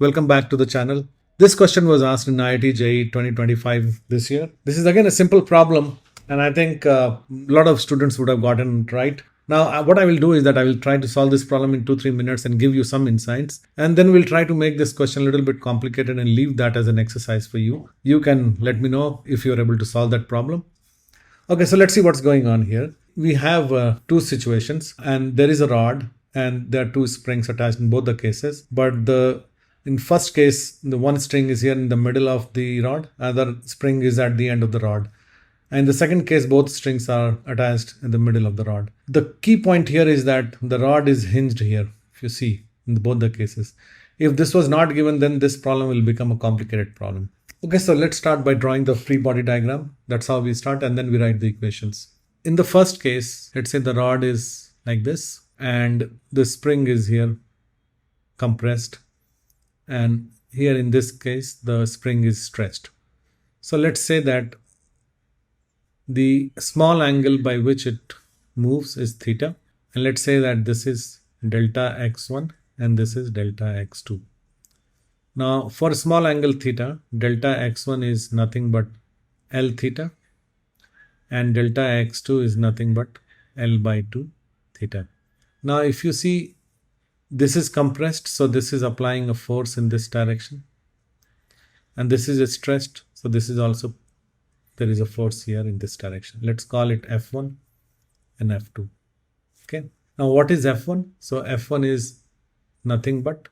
Welcome back to the channel. This question was asked in IIT JEE 2025 this year. This is again a simple problem, and I think a lot of students would have gotten it right. Now, what I will do is that I will try to solve this problem in 2-3 minutes and give you some insights. And then we'll try to make this question a little bit complicated and leave that as an exercise for you. You can let me know if you're able to solve that problem. Okay, so let's see what's going on here. We have two situations, and there is a rod, and there are two springs attached in both the cases. But in first case, the one string is here in the middle of the rod, other spring is at the end of the rod. And in the second case, both strings are attached in the middle of the rod. The key point here is that the rod is hinged here, if you see, in both the cases. If this was not given, then this problem will become a complicated problem. Okay, so let's start by drawing the free body diagram. That's how we start, and then we write the equations. In the first case, let's say the rod is like this, and the spring is here compressed. And here in this case, the spring is stretched. So let's say that the small angle by which it moves is theta. And let's say that this is delta x1 and this is delta x2. Now for small angle theta, delta x1 is nothing but L theta and delta x2 is nothing but L by 2 theta. Now if you see, this is compressed, so this is applying a force in this direction, and this is stretched, so this is also, there is a force here in this direction. Let's call it F1 and F2. Okay, now what is F1? So F1 is nothing but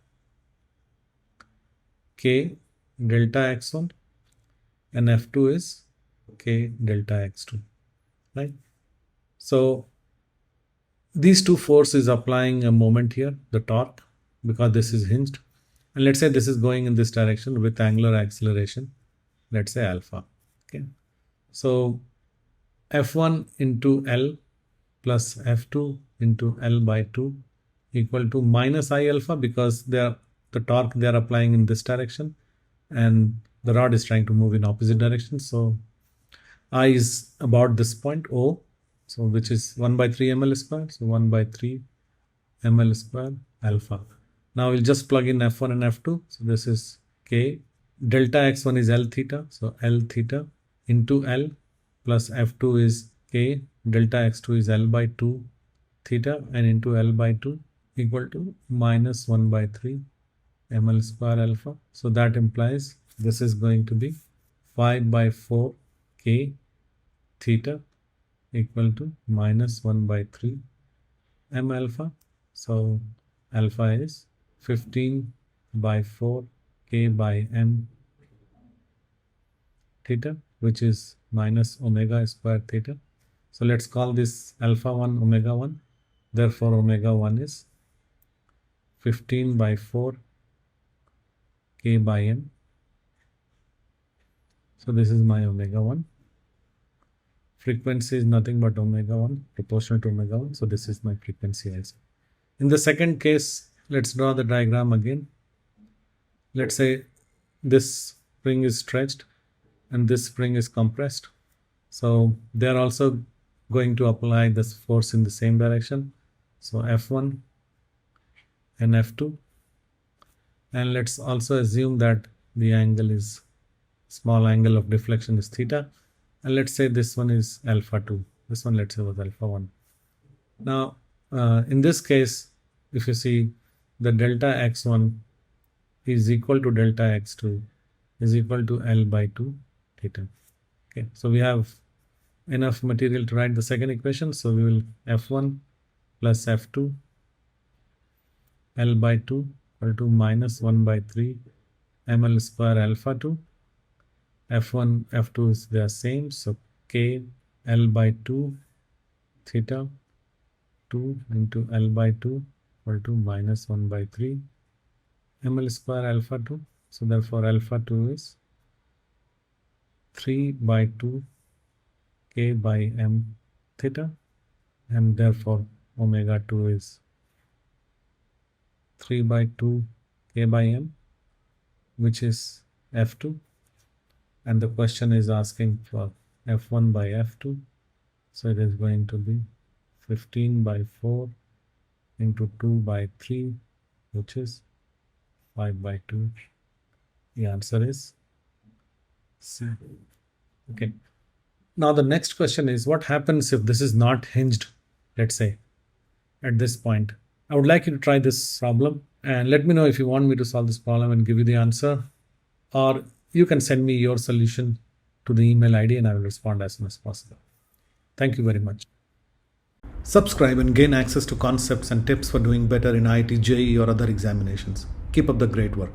K delta x1 and F2 is K delta x2, right? So these two forces applying a moment here, the torque, because this is hinged. And let's say this is going in this direction with angular acceleration, let's say alpha. Okay, so F1 into L plus F2 into L by 2 equal to minus I alpha, because the torque they are applying in this direction and the rod is trying to move in opposite direction. So I is about this point O, so which is 1 by 3 ml square, so 1 by 3 ml square alpha. Now we'll just plug in F1 and F2, so this is K, delta x1 is L theta, so L theta into L plus F2 is K, delta x2 is L by 2 theta and into L by 2 equal to minus 1 by 3 ml square alpha. So that implies this is going to be 5 by 4 K theta equal to minus 1 by 3 m alpha. So alpha is 15 by 4 K by m theta, which is minus omega square theta. So let's call this alpha 1 omega 1. Therefore omega 1 is 15 by 4 K by m. So this is my omega 1. Frequency is nothing but omega 1, proportional to omega 1. So this is my frequency also. In the second case, let's draw the diagram again. Let's say this spring is stretched and this spring is compressed. So they are also going to apply this force in the same direction. So F1 and F2. And let's also assume that the angle is, small angle of deflection is theta. And let's say this one is alpha 2. This one, let's say, was alpha 1. Now, in this case, if you see, the delta x1 is equal to delta x2 is equal to L by 2 theta. Okay, so we have enough material to write the second equation. So we will F1 plus F2 L by 2 equal to minus 1 by 3 ml square alpha 2. F1, F2 is the same, so K L by 2 theta 2 into L by 2 equal to minus 1 by 3 ml square alpha 2. So therefore alpha 2 is 3 by 2 K by m theta, and therefore omega 2 is 3 by 2 K by m, which is F2. And the question is asking for F1 by F2. So it is going to be 15 by 4 into 2 by 3, which is 5 by 2. The answer is C. Okay. Now the next question is, what happens if this is not hinged, let's say, at this point? I would like you to try this problem and let me know if you want me to solve this problem and give you the answer, or you can send me your solution to the email ID and I will respond as soon as possible. Thank you very much. Subscribe and gain access to concepts and tips for doing better in IIT JEE or other examinations. Keep up the great work.